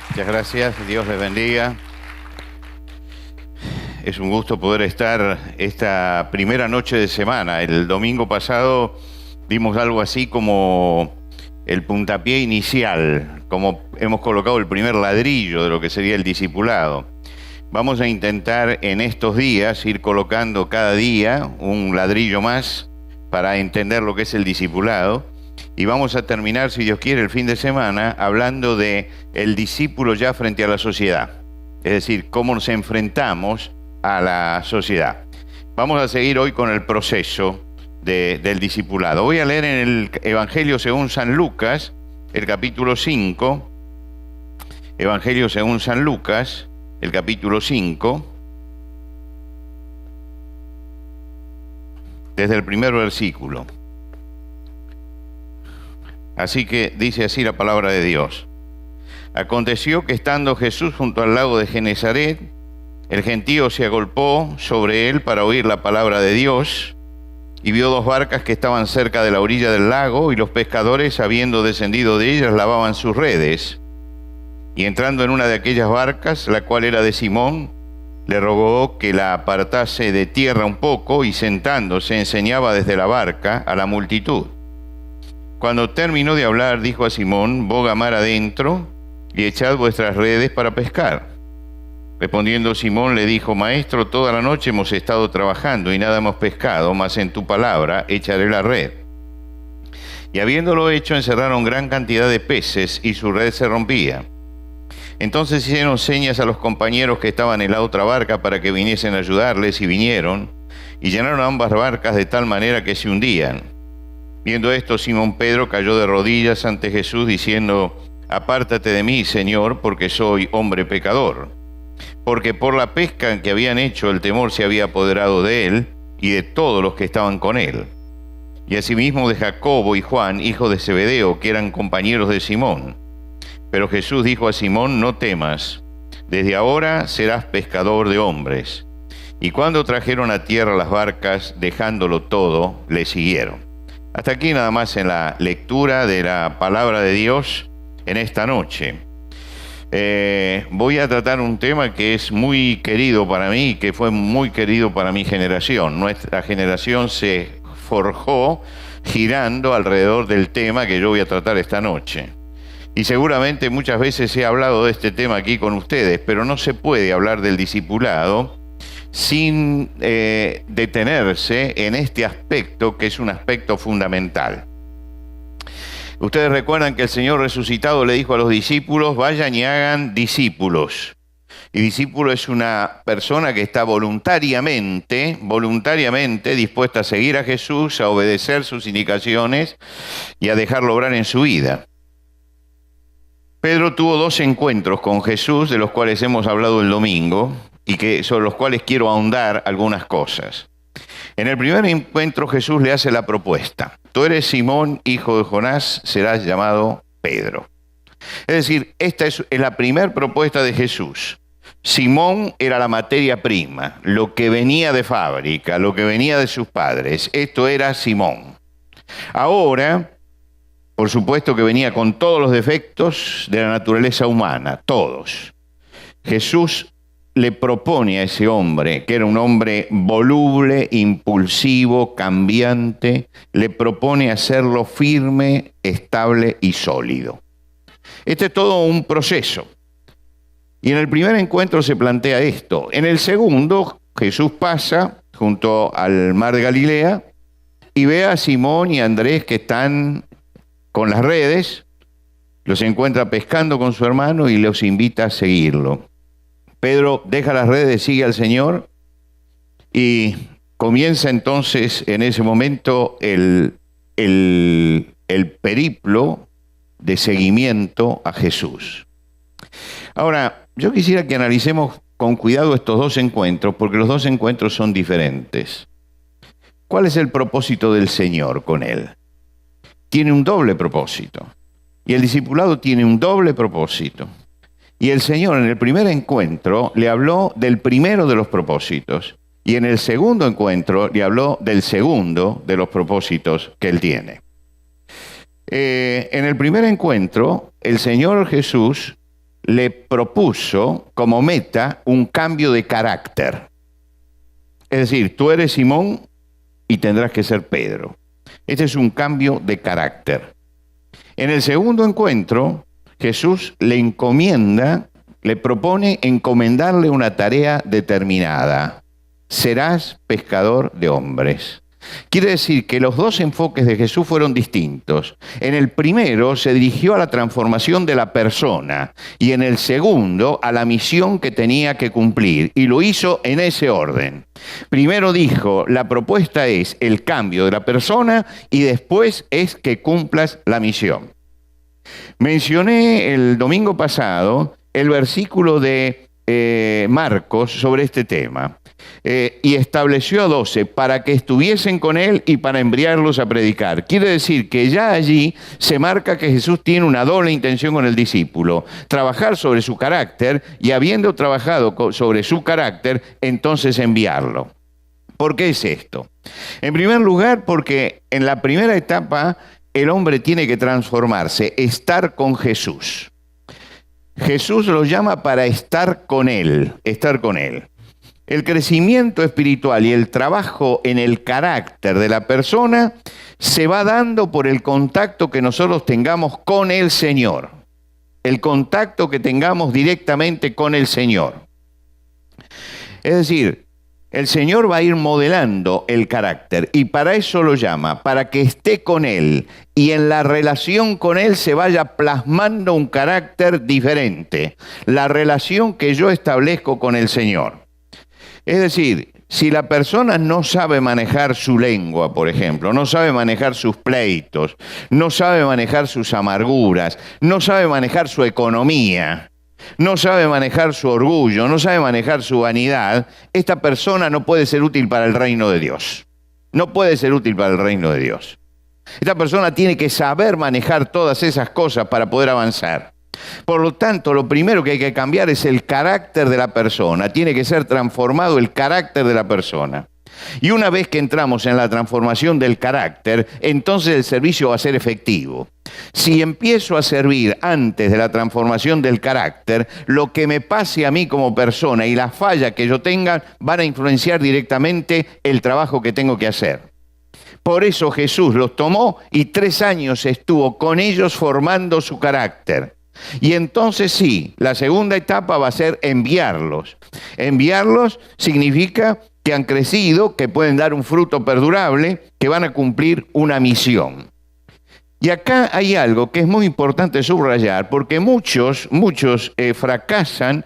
Muchas gracias, Dios les bendiga. Es un gusto poder estar esta primera noche de semana. El domingo pasado dimos algo así como el puntapié inicial, como hemos colocado el primer ladrillo de lo que sería el discipulado. Vamos a intentar en estos días ir colocando cada día un ladrillo más para entender lo que es el discipulado. Y vamos a terminar, si Dios quiere, el fin de semana hablando de el discípulo ya frente a la sociedad. Es decir, cómo nos enfrentamos a la sociedad. Vamos a seguir hoy con el proceso del discipulado. Voy a leer en el Evangelio según San Lucas, el capítulo 5. Evangelio según San Lucas, el capítulo 5. Desde el primer versículo. Así que dice así la palabra de Dios. Aconteció que estando Jesús junto al lago de Genesaret, el gentío se agolpó sobre él para oír la palabra de Dios, y vio dos barcas que estaban cerca de la orilla del lago, y los pescadores, habiendo descendido de ellas, lavaban sus redes. Y entrando en una de aquellas barcas, la cual era de Simón, le rogó que la apartase de tierra un poco, y sentándose enseñaba desde la barca a la multitud. Cuando terminó de hablar, dijo a Simón: boga mar adentro y echad vuestras redes para pescar. Respondiendo Simón le dijo: Maestro, toda la noche hemos estado trabajando y nada hemos pescado, mas en tu palabra echaré la red. Y habiéndolo hecho, encerraron gran cantidad de peces y su red se rompía. Entonces hicieron señas a los compañeros que estaban en la otra barca para que viniesen a ayudarles, y vinieron y llenaron ambas barcas de tal manera que se hundían. Viendo esto, Simón Pedro cayó de rodillas ante Jesús, diciendo: Apártate de mí, Señor, porque soy hombre pecador. Porque por la pesca que habían hecho, el temor se había apoderado de él y de todos los que estaban con él. Y asimismo de Jacobo y Juan, hijos de Zebedeo, que eran compañeros de Simón. Pero Jesús dijo a Simón: No temas, desde ahora serás pescador de hombres. Y cuando trajeron a tierra las barcas, dejándolo todo, le siguieron. Hasta aquí nada más en la lectura de la palabra de Dios en esta noche. Voy a tratar un tema que es muy querido para mí, que fue muy querido para mi generación. Nuestra generación se forjó girando alrededor del tema que yo voy a tratar esta noche. Y seguramente muchas veces he hablado de este tema aquí con ustedes, pero no se puede hablar del discipulado sin detenerse en este aspecto, que es un aspecto fundamental. Ustedes recuerdan que el Señor resucitado le dijo a los discípulos: vayan y hagan discípulos. Y discípulo es una persona que está voluntariamente dispuesta a seguir a Jesús, a obedecer sus indicaciones y a dejarlo obrar en su vida. Pedro tuvo dos encuentros con Jesús, de los cuales hemos hablado el domingo, y sobre los cuales quiero ahondar algunas cosas. En el primer encuentro Jesús le hace la propuesta: tú eres Simón, hijo de Jonás, serás llamado Pedro. Es decir, esta es la primera propuesta de Jesús. Simón era la materia prima, lo que venía de fábrica, lo que venía de sus padres. Esto era Simón. Ahora, por supuesto que venía con todos los defectos de la naturaleza humana, todos. Jesús le propone a ese hombre, que era un hombre voluble, impulsivo, cambiante, le propone hacerlo firme, estable y sólido. Este es todo un proceso. Y en el primer encuentro se plantea esto. En el segundo, Jesús pasa junto al mar de Galilea y ve a Simón y a Andrés que están con las redes, los encuentra pescando con su hermano y los invita a seguirlo. Pedro deja las redes, sigue al Señor y comienza entonces en ese momento el periplo de seguimiento a Jesús. Ahora, yo quisiera que analicemos con cuidado estos dos encuentros, porque los dos encuentros son diferentes. ¿Cuál es el propósito del Señor con él? Tiene un doble propósito. Y el discipulado tiene un doble propósito. Y el Señor en el primer encuentro le habló del primero de los propósitos. Y en el segundo encuentro le habló del segundo de los propósitos que Él tiene. En el primer encuentro, el Señor Jesús le propuso como meta un cambio de carácter. Es decir, tú eres Simón y tendrás que ser Pedro. Este es un cambio de carácter. En el segundo encuentro, Jesús le encomienda, le propone encomendarle una tarea determinada. Serás pescador de hombres. Quiere decir que los dos enfoques de Jesús fueron distintos. En el primero se dirigió a la transformación de la persona y en el segundo a la misión que tenía que cumplir, y lo hizo en ese orden. Primero dijo, la propuesta es el cambio de la persona y después es que cumplas la misión. Mencioné el domingo pasado el versículo de Marcos sobre este tema. Y estableció a 12 para que estuviesen con él y para enviarlos a predicar. Quiere decir que ya allí se marca que Jesús tiene una doble intención con el discípulo: trabajar sobre su carácter, y habiendo trabajado sobre su carácter, entonces enviarlo. ¿Por qué es esto? En primer lugar, porque en la primera etapa el hombre tiene que transformarse, estar con Jesús. Jesús lo llama para estar con él, estar con él. El crecimiento espiritual y el trabajo en el carácter de la persona se va dando por el contacto que nosotros tengamos con el Señor. El contacto que tengamos directamente con el Señor. Es decir, el Señor va a ir modelando el carácter, y para eso lo llama, para que esté con Él y en la relación con Él se vaya plasmando un carácter diferente. La relación que yo establezco con el Señor. Es decir, si la persona no sabe manejar su lengua, por ejemplo, no sabe manejar sus pleitos, no sabe manejar sus amarguras, no sabe manejar su economía, no sabe manejar su orgullo, no sabe manejar su vanidad, esta persona no puede ser útil para el reino de Dios. No puede ser útil para el reino de Dios. Esta persona tiene que saber manejar todas esas cosas para poder avanzar. Por lo tanto, lo primero que hay que cambiar es el carácter de la persona. Tiene que ser transformado el carácter de la persona. Y una vez que entramos en la transformación del carácter, entonces el servicio va a ser efectivo. Si empiezo a servir antes de la transformación del carácter, lo que me pase a mí como persona y las fallas que yo tenga van a influenciar directamente el trabajo que tengo que hacer. Por eso Jesús los tomó y 3 años estuvo con ellos formando su carácter. Y entonces sí, la segunda etapa va a ser enviarlos. Enviarlos significa que han crecido, que pueden dar un fruto perdurable, que van a cumplir una misión. Y acá hay algo que es muy importante subrayar, porque muchos fracasan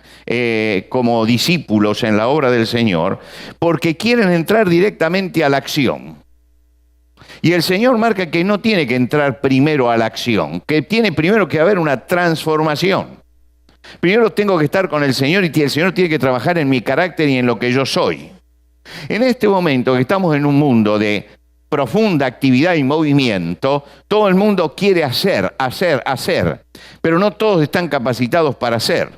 como discípulos en la obra del Señor porque quieren entrar directamente a la acción. Y el Señor marca que no tiene que entrar primero a la acción, que tiene primero que haber una transformación. Primero tengo que estar con el Señor y el Señor tiene que trabajar en mi carácter y en lo que yo soy. En este momento que estamos en un mundo de profunda actividad y movimiento, todo el mundo quiere hacer, pero no todos están capacitados para hacer.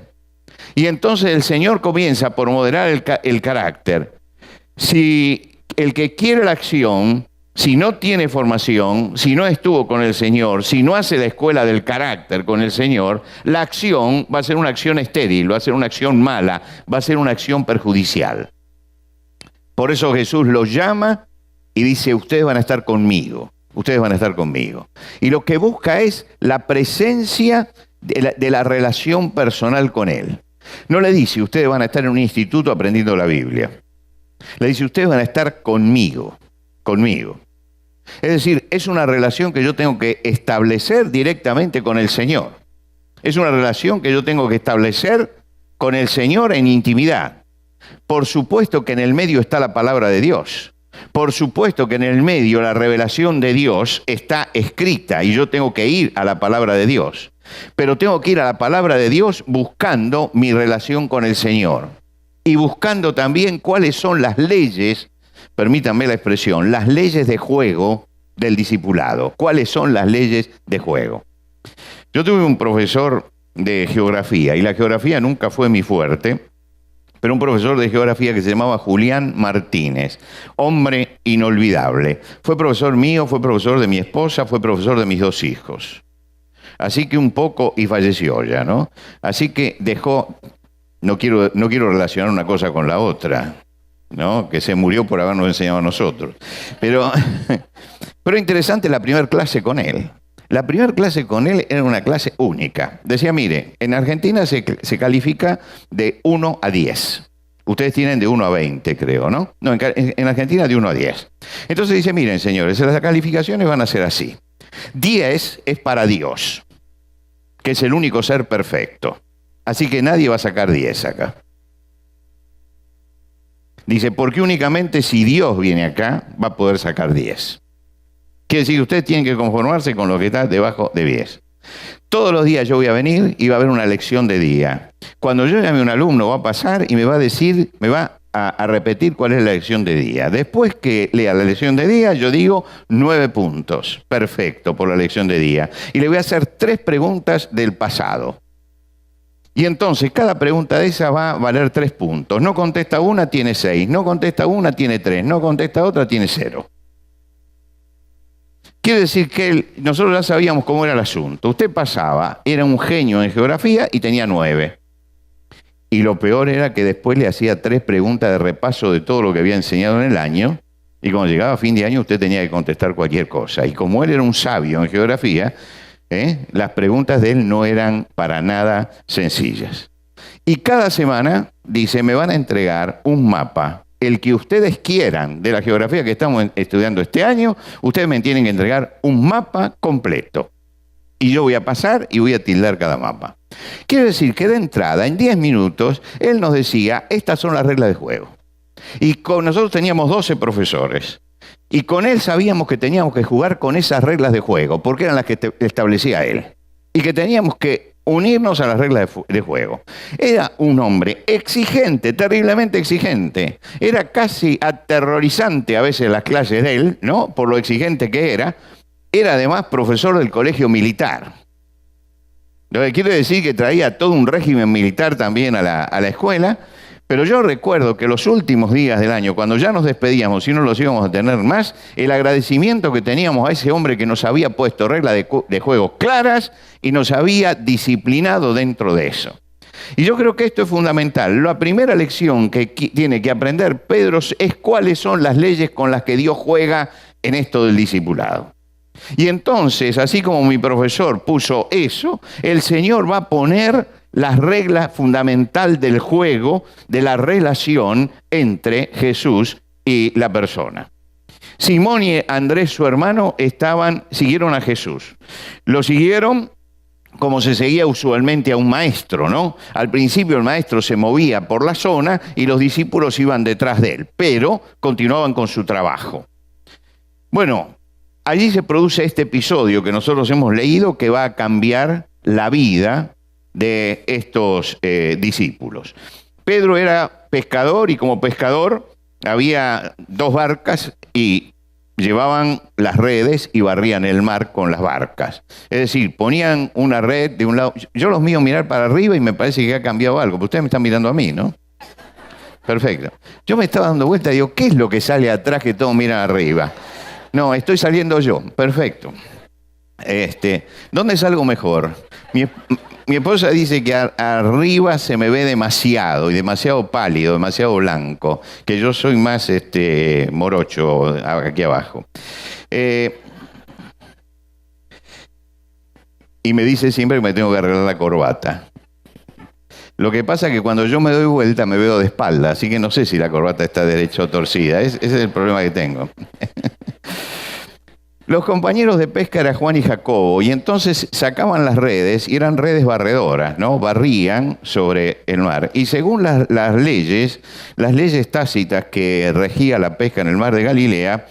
Y entonces el Señor comienza por moderar el carácter. Si el que quiere la acción, si no tiene formación, si no estuvo con el Señor, si no hace la escuela del carácter con el Señor, la acción va a ser una acción estéril, va a ser una acción mala, va a ser una acción perjudicial. Por eso Jesús los llama y dice, ustedes van a estar conmigo, ustedes van a estar conmigo. Y lo que busca es la presencia de la relación personal con Él. No le dice, ustedes van a estar en un instituto aprendiendo la Biblia. Le dice, ustedes van a estar conmigo, conmigo. Es decir, es una relación que yo tengo que establecer directamente con el Señor. Es una relación que yo tengo que establecer con el Señor en intimidad. Por supuesto que en el medio está la palabra de Dios. Por supuesto que en el medio la revelación de Dios está escrita y yo tengo que ir a la palabra de Dios. Pero tengo que ir a la palabra de Dios buscando mi relación con el Señor. Y buscando también cuáles son las leyes, permítanme la expresión, las leyes de juego del discipulado. ¿Cuáles son las leyes de juego? Yo tuve un profesor de geografía, y la geografía nunca fue mi fuerte, pero un profesor de geografía que se llamaba Julián Martínez, hombre inolvidable. Fue profesor mío, fue profesor de mi esposa, fue profesor de mis 2 hijos. Así que un poco y falleció ya, ¿no? Así que dejó, no quiero relacionar una cosa con la otra, ¿no? Que se murió por habernos enseñado a nosotros. Pero interesante la primera clase con él. La primera clase con él era una clase única. Decía, mire, en Argentina se califica de 1 a 10. Ustedes tienen de 1 a 20, creo, ¿no? No, en Argentina de 1 a 10. Entonces dice, miren, señores, las calificaciones van a ser así. 10 es para Dios, que es el único ser perfecto. Así que nadie va a sacar 10 acá. Dice, porque únicamente si Dios viene acá, va a poder sacar 10. Quiere decir que ustedes tienen que conformarse con lo que está debajo de 10. Todos los días yo voy a venir y va a haber una lección de día. Cuando yo llame a un alumno va a pasar y me va a decir, me va a repetir cuál es la lección de día. Después que lea la lección de día, yo digo 9 puntos. Perfecto, por la lección de día. Y le voy a hacer 3 preguntas del pasado. Y entonces cada pregunta de esa va a valer 3 puntos. No contesta una, tiene 6. No contesta una, tiene 3. No contesta otra, tiene 0. Quiere decir que nosotros ya sabíamos cómo era el asunto. Usted pasaba, era un genio en geografía y tenía 9. Y lo peor era que después le hacía 3 preguntas de repaso de todo lo que había enseñado en el año. Y cuando llegaba a fin de año usted tenía que contestar cualquier cosa. Y como él era un sabio en geografía, las preguntas de él no eran para nada sencillas. Y cada semana, dice, me van a entregar un mapa. El que ustedes quieran de la geografía que estamos estudiando este año, ustedes me tienen que entregar un mapa completo. Y yo voy a pasar y voy a tildar cada mapa. Quiere decir que de entrada, en 10 minutos, él nos decía, estas son las reglas de juego. Y nosotros teníamos 12 profesores. Y con él sabíamos que teníamos que jugar con esas reglas de juego, porque eran las que establecía él. Y que teníamos que unirnos a las reglas de juego. Era un hombre exigente, terriblemente exigente. Era casi aterrorizante a veces las clases de él, ¿no? Por lo exigente que era. Era además profesor del colegio militar. Lo que quiere decir que traía todo un régimen militar también a la escuela. Pero yo recuerdo que los últimos días del año, cuando ya nos despedíamos y no los íbamos a tener más, el agradecimiento que teníamos a ese hombre que nos había puesto reglas de juego claras y nos había disciplinado dentro de eso. Y yo creo que esto es fundamental. La primera lección que tiene que aprender Pedro es cuáles son las leyes con las que Dios juega en esto del discipulado. Y entonces, así como mi profesor puso eso, el Señor va a poner las reglas fundamentales del juego, de la relación entre Jesús y la persona. Simón y Andrés, su hermano, siguieron a Jesús. Lo siguieron como se seguía usualmente a un maestro, ¿no? Al principio el maestro se movía por la zona y los discípulos iban detrás de él, pero continuaban con su trabajo. Bueno, allí se produce este episodio que nosotros hemos leído que va a cambiar la vida de estos discípulos. Pedro era pescador y como pescador había 2 barcas y llevaban las redes y barrían el mar con las barcas. Es decir, ponían una red de un lado. Yo los mío mirar para arriba y me parece que ha cambiado algo, pero ustedes me están mirando a mí, ¿no? Perfecto. Yo me estaba dando vuelta y digo, ¿qué es lo que sale atrás que todos miran arriba? No, estoy saliendo yo. Perfecto. ¿Dónde salgo mejor? Mi esposa dice que arriba se me ve demasiado, y demasiado pálido, demasiado blanco, que yo soy más morocho aquí abajo. Y me dice siempre que me tengo que arreglar la corbata. Lo que pasa es que cuando yo me doy vuelta me veo de espalda, así que no sé si la corbata está derecha o torcida. Ese es el problema que tengo. Los compañeros de pesca eran Juan y Jacobo, y entonces sacaban las redes, y eran redes barredoras, ¿no? Barrían sobre el mar. Y según las leyes tácitas que regía la pesca en el mar de Galilea,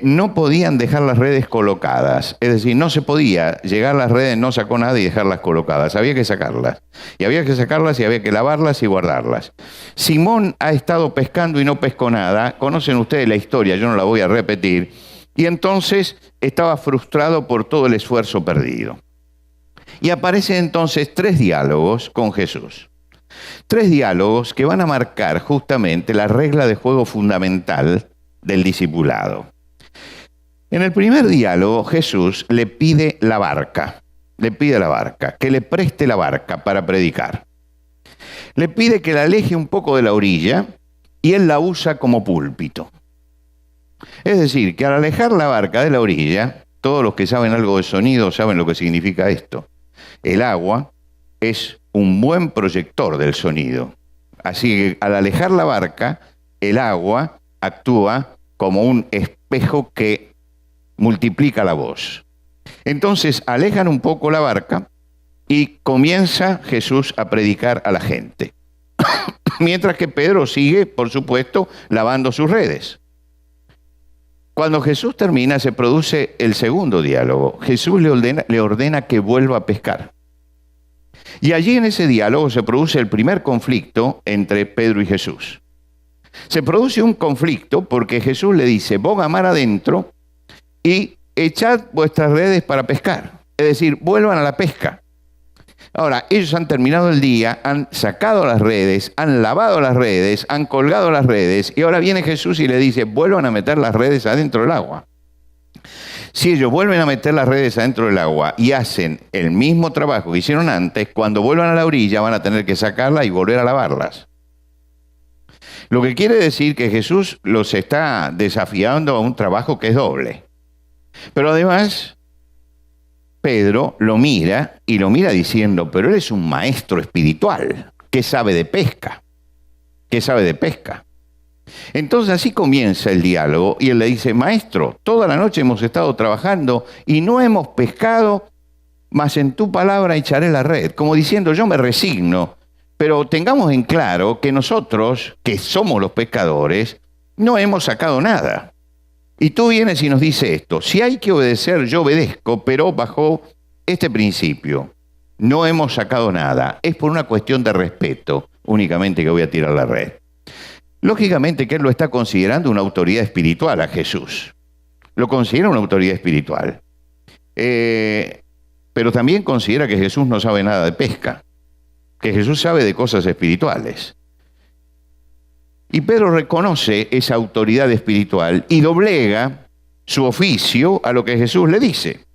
no podían dejar las redes colocadas. Es decir, no se podía llegar a las redes, no sacó nada y dejarlas colocadas. Había que sacarlas. Y había que sacarlas y había que lavarlas y guardarlas. Simón ha estado pescando y no pescó nada. Conocen ustedes la historia, yo no la voy a repetir. Y entonces estaba frustrado por todo el esfuerzo perdido. Y aparecen entonces 3 diálogos con Jesús. 3 diálogos que van a marcar justamente la regla de juego fundamental del discipulado. En el primer diálogo, Jesús le pide la barca. le pide a la barca, que le preste la barca para predicar. Le pide que la aleje un poco de la orilla y él la usa como púlpito. Es decir, que al alejar la barca de la orilla, todos los que saben algo de sonido saben lo que significa esto. El agua es un buen proyector del sonido. Así que al alejar la barca, el agua actúa como un espejo que multiplica la voz. Entonces alejan un poco la barca y comienza Jesús a predicar a la gente. Mientras que Pedro sigue, por supuesto, lavando sus redes. Cuando Jesús termina, se produce el segundo diálogo. Jesús le ordena que vuelva a pescar. Y allí en ese diálogo se produce el primer conflicto entre Pedro y Jesús. Se produce un conflicto porque Jesús le dice, pongan mar adentro y echad vuestras redes para pescar. Es decir, vuelvan a la pesca. Ahora, ellos han terminado el día, han sacado las redes, han lavado las redes, han colgado las redes, y ahora viene Jesús y le dice, vuelvan a meter las redes adentro del agua. Si ellos vuelven a meter las redes adentro del agua y hacen el mismo trabajo que hicieron antes, cuando vuelvan a la orilla van a tener que sacarlas y volver a lavarlas. Lo que quiere decir que Jesús los está desafiando a un trabajo que es doble. Pero además, Pedro lo mira y lo mira diciendo, pero él es un maestro espiritual. ¿Qué sabe de pesca? ¿Qué sabe de pesca? Entonces así comienza el diálogo y él le dice, maestro, toda la noche hemos estado trabajando y no hemos pescado, mas en tu palabra echaré la red. Como diciendo, yo me resigno, pero tengamos en claro que nosotros, que somos los pescadores, no hemos sacado nada. Y tú vienes y nos dices esto, si hay que obedecer, yo obedezco, pero bajo este principio. No hemos sacado nada, es por una cuestión de respeto únicamente que voy a tirar la red. Lógicamente que él lo está considerando una autoridad espiritual a Jesús. Lo considera una autoridad espiritual. Pero también considera que Jesús no sabe nada de pesca, que Jesús sabe de cosas espirituales. Y Pedro reconoce esa autoridad espiritual y doblega su oficio a lo que Jesús le dice.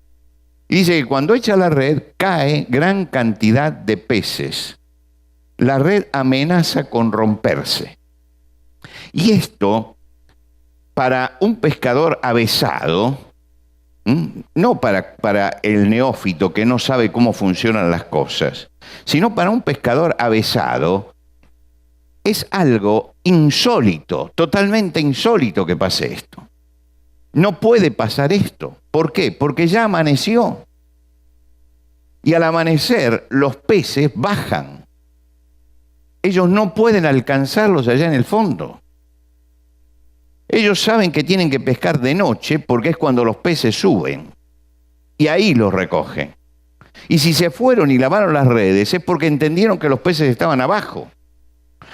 Y dice que cuando echa la red cae gran cantidad de peces. La red amenaza con romperse. Y esto, para un pescador avesado, no para el neófito que no sabe cómo funcionan las cosas, sino para un pescador avesado, es algo insólito, totalmente insólito que pase esto. No puede pasar esto. ¿Por qué? Porque ya amaneció. Y al amanecer los peces bajan. Ellos no pueden alcanzarlos allá en el fondo. Ellos saben que tienen que pescar de noche porque es cuando los peces suben. Y ahí los recogen. Y si se fueron y lavaron las redes es porque entendieron que los peces estaban abajo.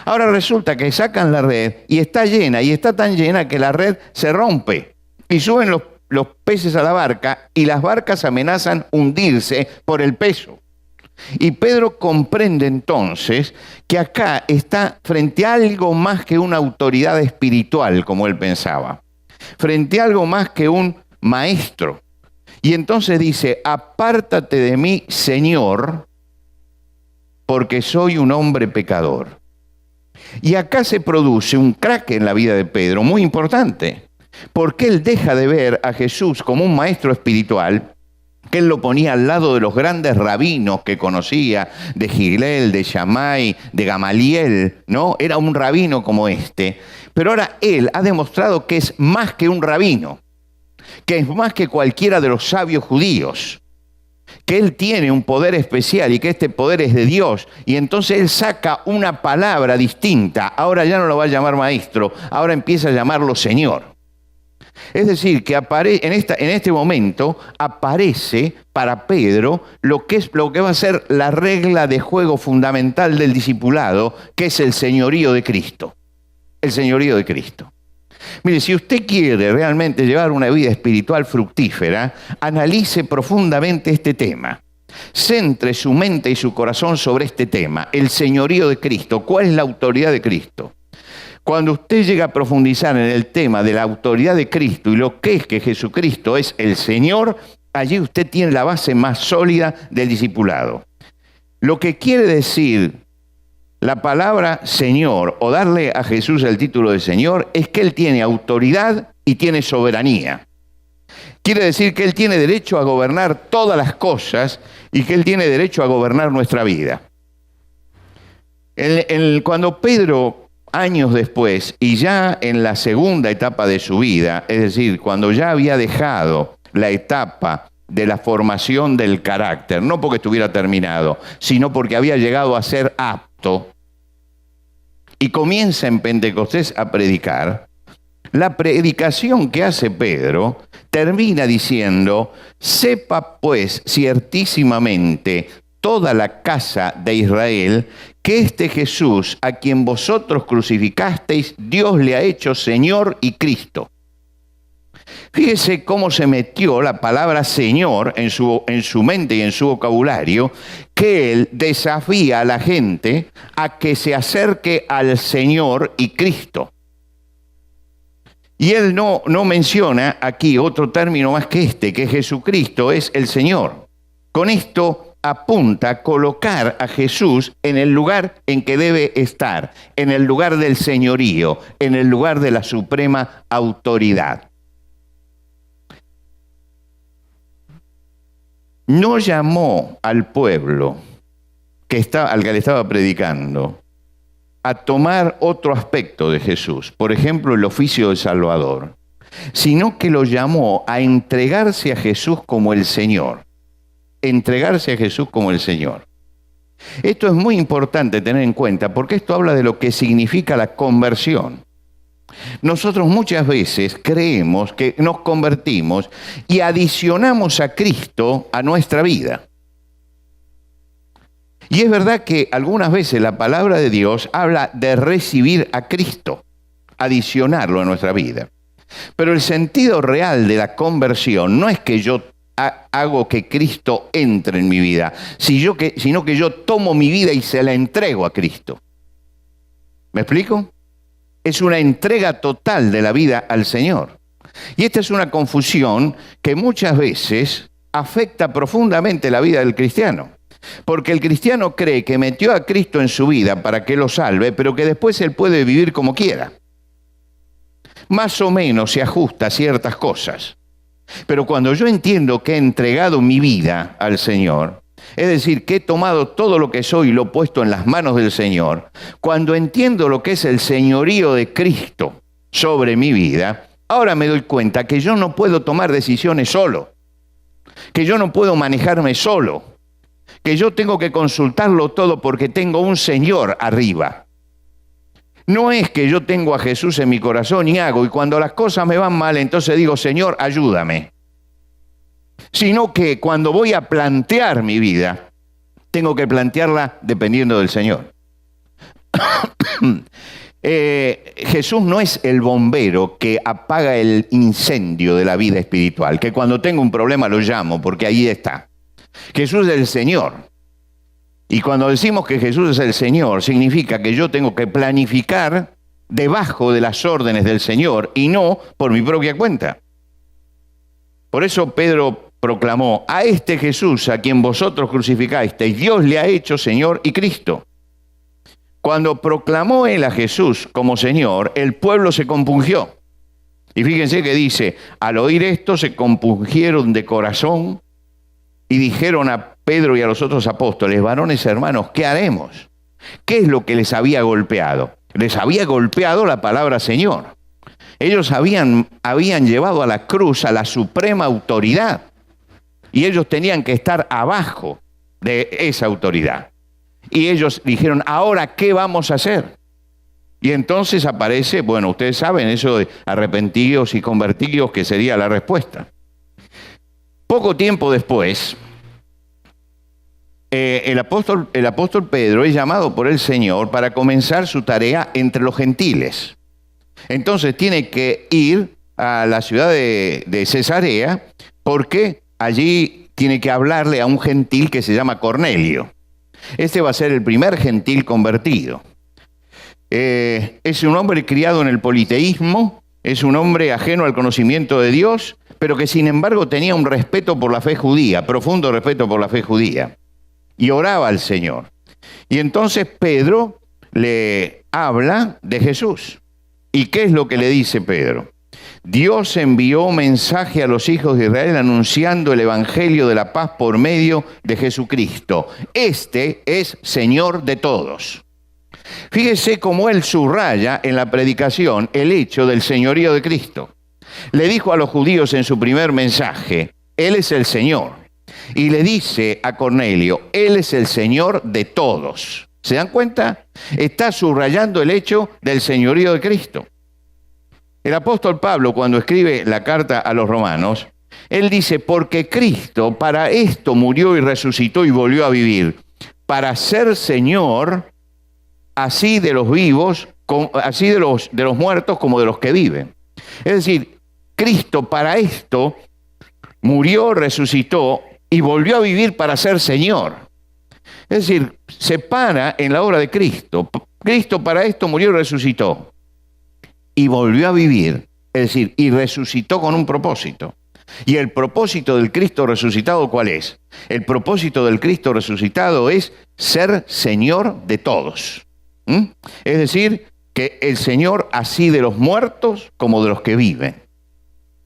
Ahora resulta que sacan la red y está llena, y está tan llena que la red se rompe. Y suben los peces a la barca y las barcas amenazan hundirse por el peso. Y Pedro comprende entonces que acá está frente a algo más que una autoridad espiritual, como él pensaba. Frente a algo más que un maestro. Y entonces dice, apártate de mí, Señor, porque soy un hombre pecador. Y acá se produce un crack en la vida de Pedro muy importante, porque él deja de ver a Jesús como un maestro espiritual, que él lo ponía al lado de los grandes rabinos que conocía, de Gilel, de Shammai, de Gamaliel, ¿no? Era un rabino como este. Pero ahora él ha demostrado que es más que un rabino, que es más que cualquiera de los sabios judíos, que él tiene un poder especial y que este poder es de Dios. Y entonces él saca una palabra distinta. Ahora ya no lo va a llamar maestro, ahora empieza a llamarlo Señor. Es decir, que en este momento aparece para Pedro lo que va a ser la regla de juego fundamental del discipulado, que es el señorío de Cristo. El señorío de Cristo. Mire, si usted quiere realmente llevar una vida espiritual fructífera, analice profundamente este tema. Centre su mente y su corazón sobre este tema, el señorío de Cristo. ¿Cuál es la autoridad de Cristo? Cuando usted llega a profundizar en el tema de la autoridad de Cristo y lo que es que Jesucristo es el Señor, allí usted tiene la base más sólida del discipulado. Lo que quiere decir la palabra Señor o darle a Jesús el título de Señor es que Él tiene autoridad y tiene soberanía. Quiere decir que Él tiene derecho a gobernar todas las cosas y que Él tiene derecho a gobernar nuestra vida. Cuando Pedro, años después, y ya en la segunda etapa de su vida, es decir, cuando ya había dejado la etapa de la formación del carácter, no porque estuviera terminado, sino porque había llegado a ser apto, y comienza en Pentecostés a predicar, la predicación que hace Pedro termina diciendo: sepa pues ciertísimamente toda la casa de Israel que este Jesús, a quien vosotros crucificasteis, Dios le ha hecho Señor y Cristo. Fíjese cómo se metió la palabra Señor en su mente y en su vocabulario, que Él desafía a la gente a que se acerque al Señor y Cristo. Y Él no menciona aquí otro término más que que Jesucristo es el Señor. Con esto apunta a colocar a Jesús en el lugar en que debe estar, en el lugar del señorío, en el lugar de la suprema autoridad. No llamó al pueblo al que le estaba predicando a tomar otro aspecto de Jesús, por ejemplo, el oficio de Salvador, sino que lo llamó a entregarse a Jesús como el Señor. Entregarse a Jesús como el Señor. Esto es muy importante tener en cuenta porque esto habla de lo que significa la conversión. Nosotros muchas veces creemos que nos convertimos y adicionamos a Cristo a nuestra vida. Y es verdad que algunas veces la palabra de Dios habla de recibir a Cristo, adicionarlo a nuestra vida. Pero el sentido real de la conversión no es que yo hago que Cristo entre en mi vida, sino que yo tomo mi vida y se la entrego a Cristo. ¿Me explico? Es una entrega total de la vida al Señor. Y esta es una confusión que muchas veces afecta profundamente la vida del cristiano. Porque el cristiano cree que metió a Cristo en su vida para que lo salve, pero que después él puede vivir como quiera. Más o menos se ajusta a ciertas cosas. Pero cuando yo entiendo que he entregado mi vida al Señor, es decir, que he tomado todo lo que soy y lo he puesto en las manos del Señor, cuando entiendo lo que es el señorío de Cristo sobre mi vida, ahora me doy cuenta que yo no puedo tomar decisiones solo, que yo no puedo manejarme solo, que yo tengo que consultarlo todo porque tengo un Señor arriba. No es que yo tengo a Jesús en mi corazón y cuando las cosas me van mal, entonces digo: Señor, ayúdame. Sino que cuando voy a plantear mi vida, tengo que plantearla dependiendo del Señor. Jesús no es el bombero que apaga el incendio de la vida espiritual, que cuando tengo un problema lo llamo porque ahí está. Jesús es el Señor. Y cuando decimos que Jesús es el Señor, significa que yo tengo que planificar debajo de las órdenes del Señor y no por mi propia cuenta. Por eso Pedro proclamó: a este Jesús a quien vosotros crucificasteis, Dios le ha hecho Señor y Cristo. Cuando proclamó él a Jesús como Señor, el pueblo se compungió. Y fíjense que dice: al oír esto se compungieron de corazón y dijeron a Pedro y a los otros apóstoles: varones hermanos, ¿qué haremos? ¿Qué es lo que les había golpeado? Les había golpeado la palabra Señor. Ellos habían llevado a la cruz a la suprema autoridad y ellos tenían que estar abajo de esa autoridad. Y ellos dijeron: ¿ahora qué vamos a hacer? Y entonces aparece, bueno, ustedes saben eso de arrepentidos y convertidos, que sería la respuesta. Poco tiempo después, el apóstol Pedro es llamado por el Señor para comenzar su tarea entre los gentiles. Entonces tiene que ir a la ciudad de Cesarea, porque allí tiene que hablarle a un gentil que se llama Cornelio. Este va a ser el primer gentil convertido. Es un hombre criado en el politeísmo Es un hombre ajeno al conocimiento de Dios, pero que sin embargo tenía un respeto por la fe judía, profundo respeto por la fe judía. Y oraba al Señor. Y entonces Pedro le habla de Jesús. ¿Y qué es lo que le dice Pedro? Dios envió mensaje a los hijos de Israel anunciando el evangelio de la paz por medio de Jesucristo. Este es Señor de todos. Fíjese cómo él subraya en la predicación el hecho del señorío de Cristo. Le dijo a los judíos en su primer mensaje, Él es el Señor. Y le dice a Cornelio, Él es el Señor de todos. ¿Se dan cuenta? Está subrayando el hecho del señorío de Cristo. El apóstol Pablo, cuando escribe la carta a los romanos, él dice, porque Cristo para esto murió y resucitó y volvió a vivir, para ser Señor así de los vivos, así de los muertos como de los que viven. Es decir, Cristo para esto murió, resucitó y volvió a vivir para ser Señor. Es decir, se para en la obra de Cristo. Cristo para esto murió y resucitó. Y volvió a vivir, es decir, y resucitó con un propósito. ¿Y el propósito del Cristo resucitado cuál es? El propósito del Cristo resucitado es ser Señor de todos. Es decir, que el Señor así de los muertos como de los que viven.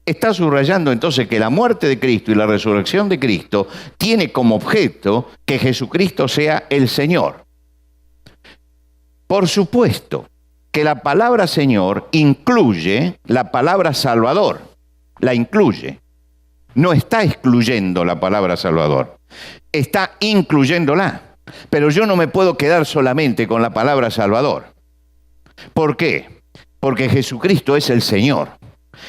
Está subrayando entonces que la muerte de Cristo y la resurrección de Cristo tiene como objeto que Jesucristo sea el Señor. Por supuesto que la palabra Señor incluye la palabra Salvador, la incluye. No está excluyendo la palabra Salvador, está incluyéndola. Pero yo no me puedo quedar solamente con la palabra Salvador. ¿Por qué? Porque Jesucristo es el Señor.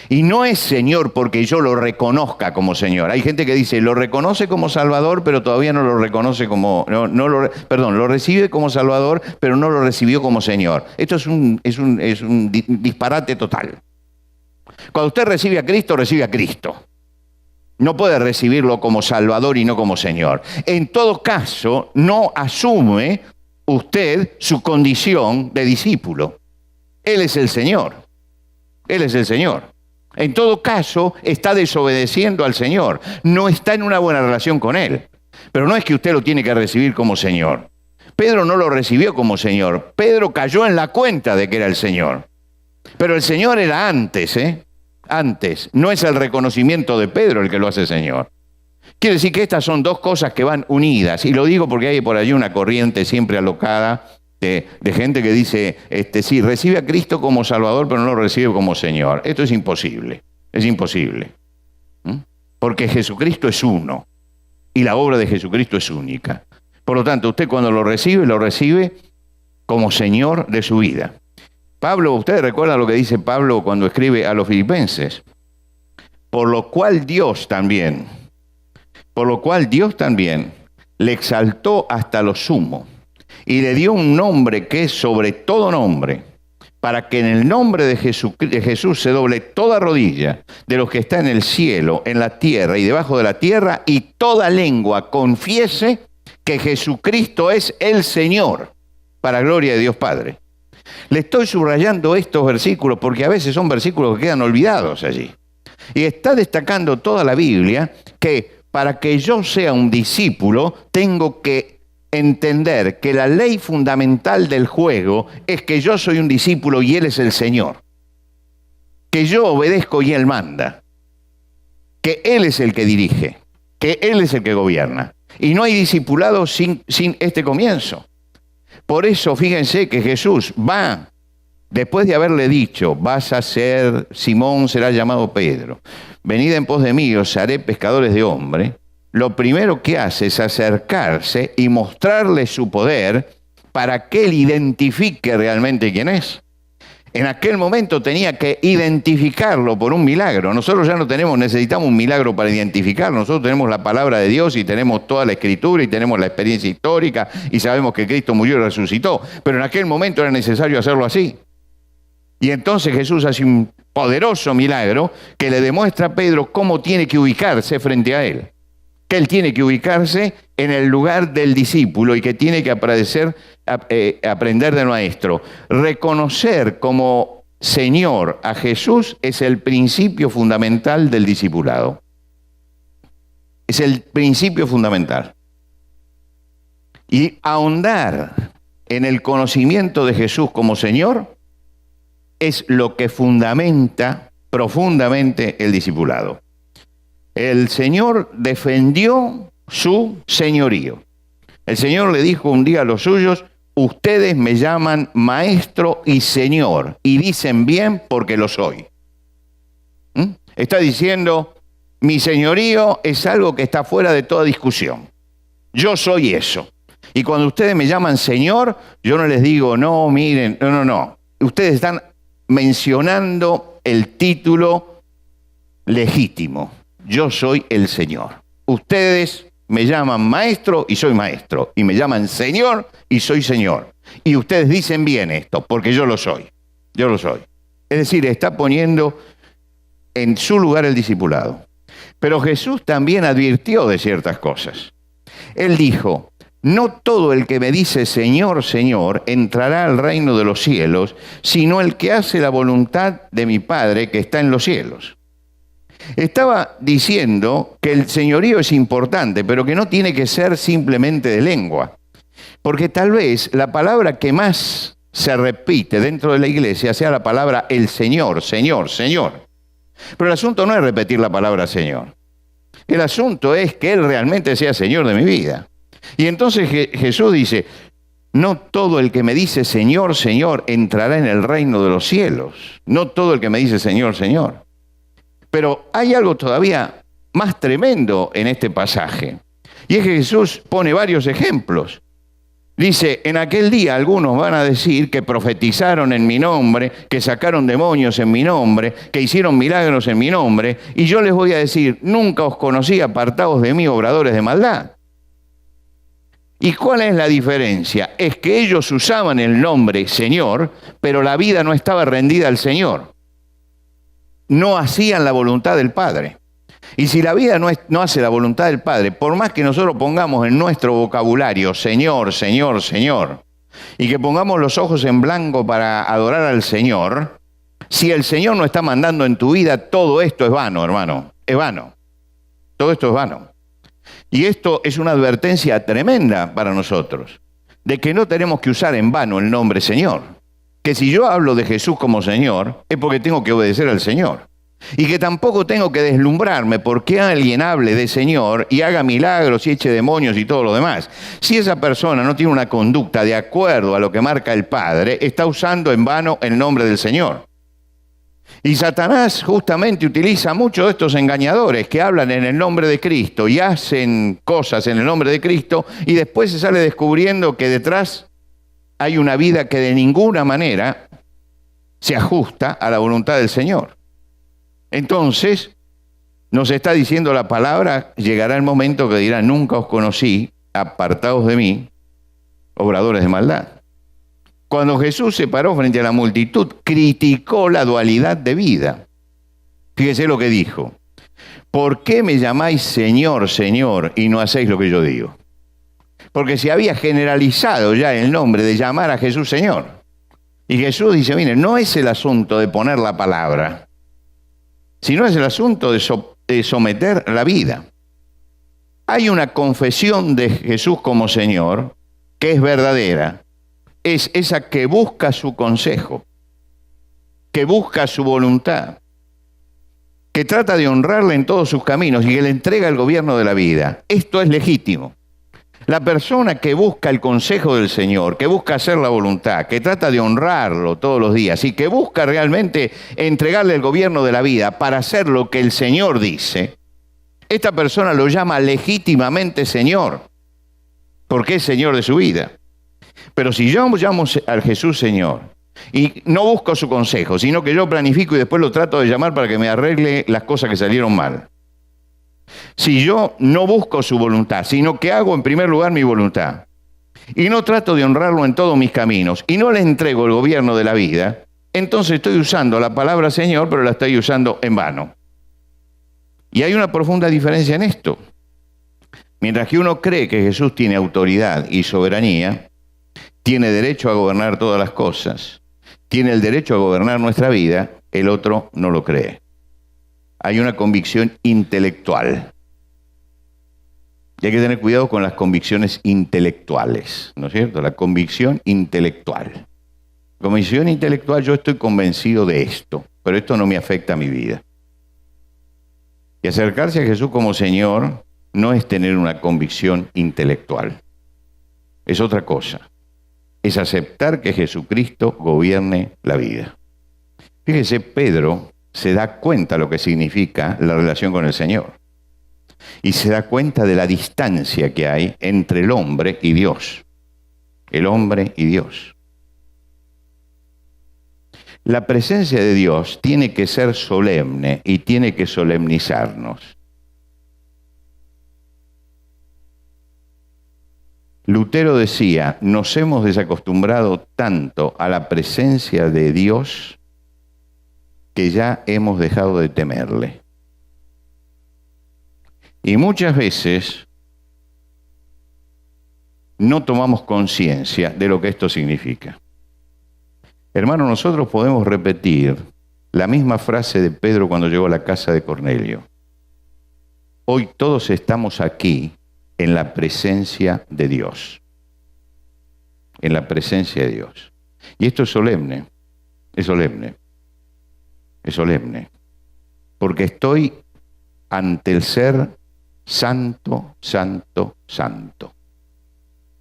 Y no es Señor porque yo lo reconozca como Señor. Hay gente que dice, lo reconoce como Salvador, pero todavía no lo reconoce como... lo recibe como Salvador, pero no lo recibió como Señor. Esto es un disparate total. Cuando usted recibe a Cristo, recibe a Cristo. No puede recibirlo como Salvador y no como Señor. En todo caso, no asume usted su condición de discípulo. Él es el Señor. Él es el Señor. En todo caso, está desobedeciendo al Señor. No está en una buena relación con Él. Pero no es que usted lo tiene que recibir como Señor. Pedro no lo recibió como Señor. Pedro cayó en la cuenta de que era el Señor. Pero el Señor era antes, Antes. No es el reconocimiento de Pedro el que lo hace Señor. Quiere decir que estas son dos cosas que van unidas. Y lo digo porque hay por allí una corriente siempre alocada de gente que dice, sí, recibe a Cristo como Salvador, pero no lo recibe como Señor. Esto es imposible. Es imposible. Porque Jesucristo es uno. Y la obra de Jesucristo es única. Por lo tanto, usted cuando lo recibe como Señor de su vida. Pablo, ustedes recuerdan lo que dice Pablo cuando escribe a los filipenses. Por lo cual Dios también le exaltó hasta lo sumo y le dio un nombre que es sobre todo nombre, para que en el nombre de Jesús se doble toda rodilla de los que está en el cielo, en la tierra y debajo de la tierra, y toda lengua confiese que Jesucristo es el Señor, para gloria de Dios Padre. Le estoy subrayando estos versículos porque a veces son versículos que quedan olvidados allí. Y está destacando toda la Biblia que para que yo sea un discípulo tengo que entender que la ley fundamental del juego es que yo soy un discípulo y Él es el Señor. Que yo obedezco y Él manda. Que Él es el que dirige. Que Él es el que gobierna. Y no hay discipulado sin este comienzo. Por eso, fíjense que Jesús va, después de haberle dicho, vas a ser, Simón será llamado Pedro, venid en pos de mí, os haré pescadores de hombres. Lo primero que hace es acercarse y mostrarle su poder para que él identifique realmente quién es. En aquel momento tenía que identificarlo por un milagro. Nosotros ya no necesitamos un milagro para identificarlo. Nosotros tenemos la palabra de Dios y tenemos toda la Escritura y tenemos la experiencia histórica y sabemos que Cristo murió y resucitó. Pero en aquel momento era necesario hacerlo así. Y entonces Jesús hace un poderoso milagro que le demuestra a Pedro cómo tiene que ubicarse frente a él. Que él tiene que ubicarse en el lugar del discípulo y que tiene que aprender del maestro. Reconocer como Señor a Jesús es el principio fundamental del discipulado. Es el principio fundamental. Y ahondar en el conocimiento de Jesús como Señor es lo que fundamenta profundamente el discipulado. El Señor defendió su señorío. El Señor le dijo un día a los suyos: ustedes me llaman maestro y señor, y dicen bien porque lo soy. Está diciendo, mi señorío es algo que está fuera de toda discusión. Yo soy eso. Y cuando ustedes me llaman señor, yo no les digo, no, miren, no. Ustedes están mencionando el título legítimo. Yo soy el Señor. Ustedes me llaman maestro y soy maestro. Y me llaman señor y soy señor. Y ustedes dicen bien esto, porque yo lo soy. Yo lo soy. Es decir, está poniendo en su lugar el discipulado. Pero Jesús también advirtió de ciertas cosas. Él dijo, no todo el que me dice Señor, Señor, entrará al reino de los cielos, sino el que hace la voluntad de mi Padre que está en los cielos. Estaba diciendo que el señorío es importante, pero que no tiene que ser simplemente de lengua. Porque tal vez la palabra que más se repite dentro de la iglesia sea la palabra el Señor, Señor, Señor. Pero el asunto no es repetir la palabra Señor. El asunto es que Él realmente sea Señor de mi vida. Y entonces Jesús dice, no todo el que me dice Señor, Señor, entrará en el reino de los cielos. No todo el que me dice Señor, Señor. Pero hay algo todavía más tremendo en este pasaje. Y es que Jesús pone varios ejemplos. Dice, en aquel día algunos van a decir que profetizaron en mi nombre, que sacaron demonios en mi nombre, que hicieron milagros en mi nombre, y yo les voy a decir, nunca os conocí, apartados de mí, obradores de maldad. ¿Y cuál es la diferencia? Es que ellos usaban el nombre Señor, pero la vida no estaba rendida al Señor. No hacían la voluntad del Padre. Y si la vida no hace la voluntad del Padre, por más que nosotros pongamos en nuestro vocabulario Señor, Señor, Señor, y que pongamos los ojos en blanco para adorar al Señor, si el Señor no está mandando en tu vida, todo esto es vano, hermano. Es vano. Todo esto es vano. Y esto es una advertencia tremenda para nosotros, de que no tenemos que usar en vano el nombre Señor. Que si yo hablo de Jesús como Señor, es porque tengo que obedecer al Señor. Y que tampoco tengo que deslumbrarme porque alguien hable de Señor y haga milagros y eche demonios y todo lo demás. Si esa persona no tiene una conducta de acuerdo a lo que marca el Padre, está usando en vano el nombre del Señor. Y Satanás justamente utiliza muchos de estos engañadores que hablan en el nombre de Cristo y hacen cosas en el nombre de Cristo y después se sale descubriendo que detrás hay una vida que de ninguna manera se ajusta a la voluntad del Señor. Entonces, nos está diciendo la palabra, llegará el momento que dirá, nunca os conocí, apartados de mí, obradores de maldad. Cuando Jesús se paró frente a la multitud, criticó la dualidad de vida. Fíjese lo que dijo. ¿Por qué me llamáis Señor, Señor, y no hacéis lo que yo digo? Porque se había generalizado ya el nombre de llamar a Jesús Señor. Y Jesús dice, mire, no es el asunto de poner la palabra, sino es el asunto de someter la vida. Hay una confesión de Jesús como Señor que es verdadera. Es esa que busca su consejo, que busca su voluntad, que trata de honrarle en todos sus caminos y que le entrega el gobierno de la vida. Esto es legítimo. La persona que busca el consejo del Señor, que busca hacer la voluntad, que trata de honrarlo todos los días y que busca realmente entregarle el gobierno de la vida para hacer lo que el Señor dice, esta persona lo llama legítimamente Señor, porque es Señor de su vida. Pero si yo llamo al Jesús Señor y no busco su consejo, sino que yo planifico y después lo trato de llamar para que me arregle las cosas que salieron mal, si yo no busco su voluntad, sino que hago en primer lugar mi voluntad, y no trato de honrarlo en todos mis caminos, y no le entrego el gobierno de la vida, entonces estoy usando la palabra Señor, pero la estoy usando en vano. Y hay una profunda diferencia en esto. Mientras que uno cree que Jesús tiene autoridad y soberanía, tiene derecho a gobernar todas las cosas, tiene el derecho a gobernar nuestra vida, el otro no lo cree. Hay una convicción intelectual. Y hay que tener cuidado con las convicciones intelectuales, ¿no es cierto? La convicción intelectual. Convicción intelectual, yo estoy convencido de esto, pero esto no me afecta a mi vida. Y acercarse a Jesús como Señor no es tener una convicción intelectual. Es otra cosa. Es aceptar que Jesucristo gobierne la vida. Fíjese, Pedro se da cuenta de lo que significa la relación con el Señor. Y se da cuenta de la distancia que hay entre el hombre y Dios. El hombre y Dios. La presencia de Dios tiene que ser solemne y tiene que solemnizarnos. Lutero decía, nos hemos desacostumbrado tanto a la presencia de Dios que ya hemos dejado de temerle. Y muchas veces no tomamos conciencia de lo que esto significa. Hermano, nosotros podemos repetir la misma frase de Pedro cuando llegó a la casa de Cornelio. Hoy todos estamos aquí en la presencia de Dios. En la presencia de Dios. Y esto es solemne, es solemne, es solemne. Porque estoy ante el ser santo, santo, santo.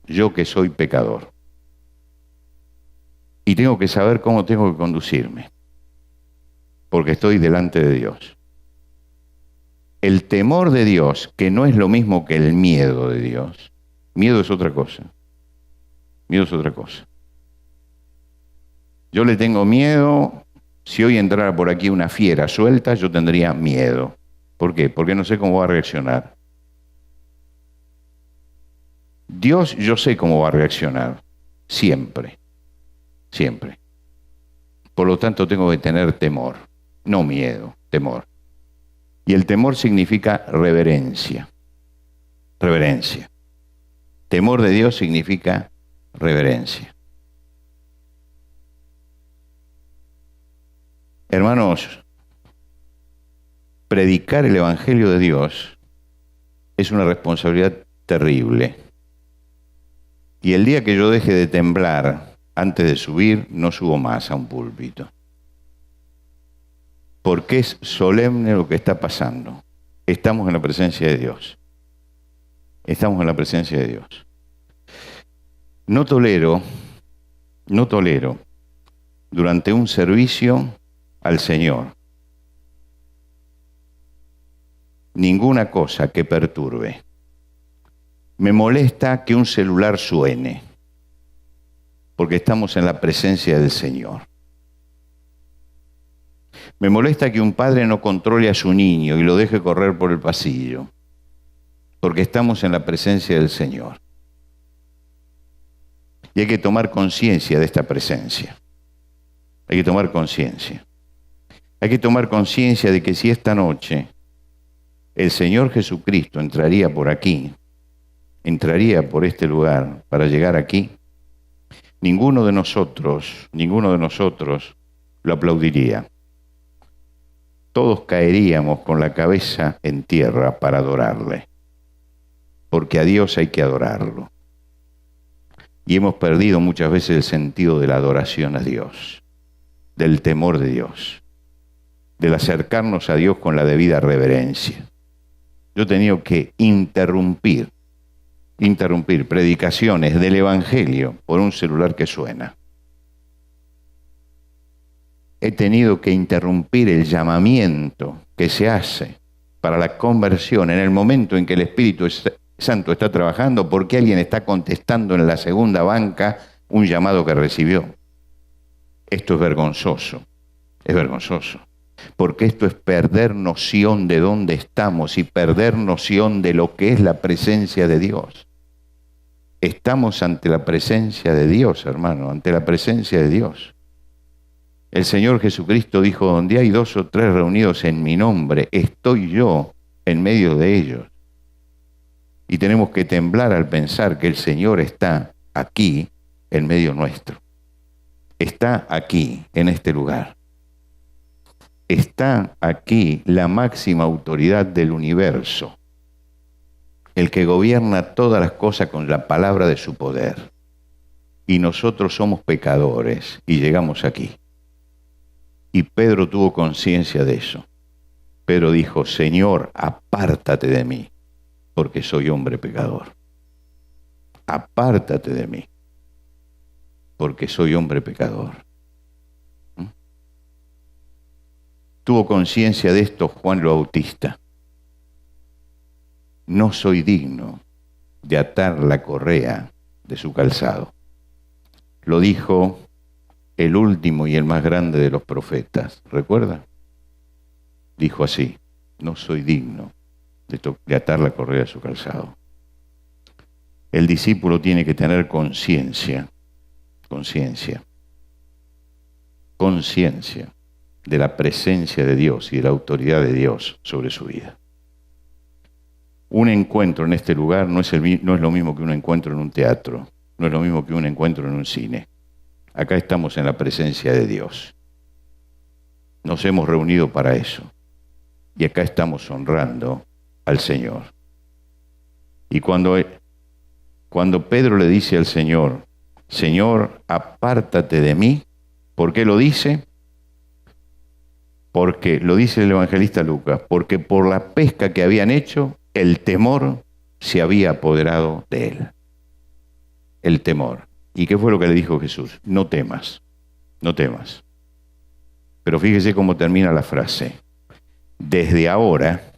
Yo que soy pecador. Y tengo que saber cómo tengo que conducirme. Porque estoy delante de Dios. El temor de Dios, que no es lo mismo que el miedo de Dios. Miedo es otra cosa. Miedo es otra cosa. Yo le tengo miedo. Si hoy entrara por aquí una fiera suelta, yo tendría miedo. ¿Por qué? Porque no sé cómo va a reaccionar. Dios, yo sé cómo va a reaccionar. Siempre. Siempre. Por lo tanto, tengo que tener temor. No miedo, temor. Y el temor significa reverencia. Reverencia. Temor de Dios significa reverencia. Hermanos, predicar el Evangelio de Dios es una responsabilidad terrible. Y el día que yo deje de temblar antes de subir, no subo más a un púlpito. Porque es solemne lo que está pasando. Estamos en la presencia de Dios. Estamos en la presencia de Dios. No tolero durante un servicio al Señor ninguna cosa que perturbe. Me molesta que un celular suene, porque estamos en la presencia del Señor. Me molesta que un padre no controle a su niño y lo deje correr por el pasillo, porque estamos en la presencia del Señor. Y hay que tomar conciencia de esta presencia. Hay que tomar conciencia. Hay que tomar conciencia de que si esta noche el Señor Jesucristo entraría por aquí, entraría por este lugar para llegar aquí, ninguno de nosotros lo aplaudiría. Todos caeríamos con la cabeza en tierra para adorarle, porque a Dios hay que adorarlo. Y hemos perdido muchas veces el sentido de la adoración a Dios, del temor de Dios, del acercarnos a Dios con la debida reverencia. Yo he tenido que interrumpir predicaciones del Evangelio por un celular que suena. He tenido que interrumpir el llamamiento que se hace para la conversión en el momento en que el Espíritu Santo está trabajando, porque alguien está contestando en la segunda banca un llamado que recibió. Esto es vergonzoso, porque esto es perder noción de dónde estamos y perder noción de lo que es la presencia de Dios. Estamos ante la presencia de Dios, hermano, ante la presencia de Dios. El Señor Jesucristo dijo, donde hay 2 o 3 reunidos en mi nombre, estoy yo en medio de ellos. Y tenemos que temblar al pensar que el Señor está aquí en medio nuestro. está aquí, en este lugar. Está aquí la máxima autoridad del universo, el que gobierna todas las cosas con la palabra de su poder. Y nosotros somos pecadores y llegamos aquí. Y Pedro tuvo conciencia de eso. Pedro dijo, Señor, apártate de mí, porque soy hombre pecador. Apártate de mí, porque soy hombre pecador. Tuvo conciencia de esto Juan el Bautista. No soy digno de atar la correa de su calzado. Lo dijo el último y el más grande de los profetas. ¿Recuerda? Dijo así, no soy digno de atar la correa de su calzado. El discípulo tiene que tener conciencia de la presencia de Dios y de la autoridad de Dios sobre su vida. Un encuentro en este lugar no es lo mismo que un encuentro en un teatro, no es lo mismo que un encuentro en un cine. Acá estamos en la presencia de Dios. Nos hemos reunido para eso. Y acá estamos honrando al Señor. Y cuando Pedro le dice al Señor, Señor, apártate de mí, ¿por qué lo dice? Porque, lo dice el evangelista Lucas, porque por la pesca que habían hecho, el temor se había apoderado de él. El temor. ¿Y qué fue lo que le dijo Jesús? No temas, no temas. Pero fíjese cómo termina la frase. Desde ahora,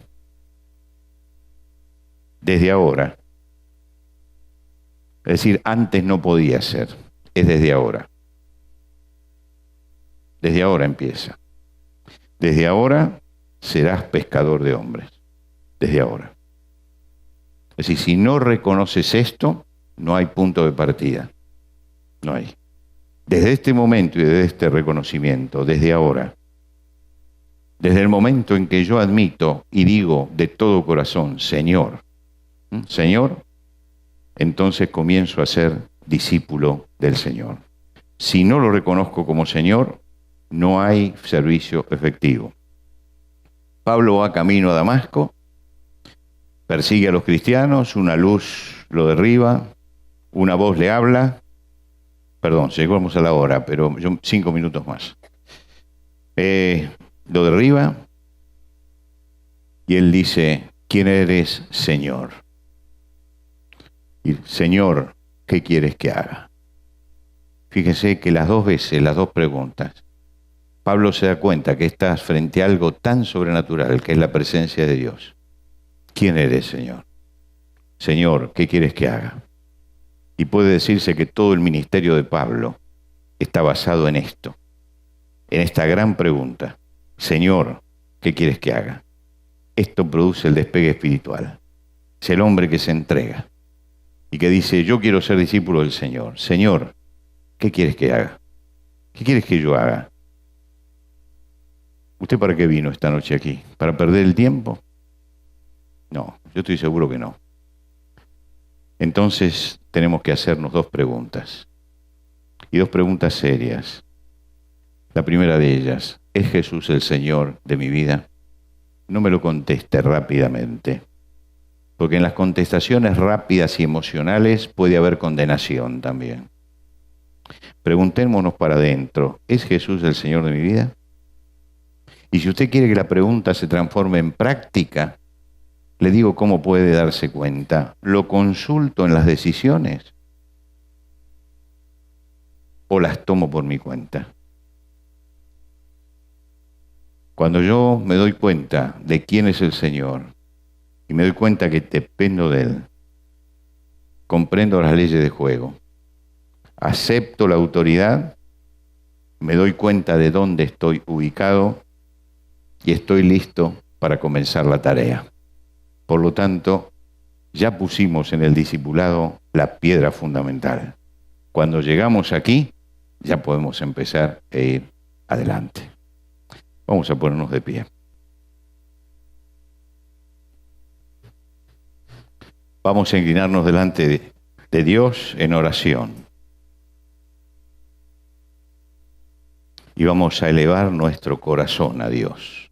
es decir, antes no podía ser, es desde ahora. Desde ahora empieza. Desde ahora serás pescador de hombres. Desde ahora. Es decir, si no reconoces esto, no hay punto de partida. No hay. Desde este momento y desde este reconocimiento, desde ahora, desde el momento en que yo admito y digo de todo corazón, Señor, Señor, entonces comienzo a ser discípulo del Señor. Si no lo reconozco como Señor, no hay servicio efectivo. Pablo va camino a Damasco, persigue a los cristianos, una luz lo derriba, una voz le habla. Perdón, llegamos a la hora, pero 5 minutos más. Lo derriba y él dice, ¿quién eres, Señor? Y, Señor, ¿qué quieres que haga? Fíjese que las dos veces, las dos preguntas, Pablo se da cuenta que estás frente a algo tan sobrenatural que es la presencia de Dios. ¿Quién eres, Señor? Señor, ¿qué quieres que haga? Y puede decirse que todo el ministerio de Pablo está basado en esto, en esta gran pregunta. Señor, ¿qué quieres que haga? Esto produce el despegue espiritual. Es el hombre que se entrega y que dice, yo quiero ser discípulo del Señor. Señor, ¿qué quieres que haga? ¿Qué quieres que yo haga? ¿Usted para qué vino esta noche aquí? ¿Para perder el tiempo? No, yo estoy seguro que no. Entonces tenemos que hacernos dos preguntas. Y dos preguntas serias. La primera de ellas, ¿es Jesús el Señor de mi vida? No me lo conteste rápidamente. Porque en las contestaciones rápidas y emocionales puede haber condenación también. Preguntémonos para adentro, ¿es Jesús el Señor de mi vida? Y si usted quiere que la pregunta se transforme en práctica, le digo cómo puede darse cuenta. ¿Lo consulto en las decisiones o las tomo por mi cuenta? Cuando yo me doy cuenta de quién es el Señor y me doy cuenta que dependo de Él, comprendo las leyes de juego, acepto la autoridad, me doy cuenta de dónde estoy ubicado y estoy listo para comenzar la tarea. Por lo tanto, ya pusimos en el discipulado la piedra fundamental. Cuando llegamos aquí, ya podemos empezar a ir adelante. Vamos a ponernos de pie. Vamos a inclinarnos delante de Dios en oración. y vamos a elevar nuestro corazón a Dios.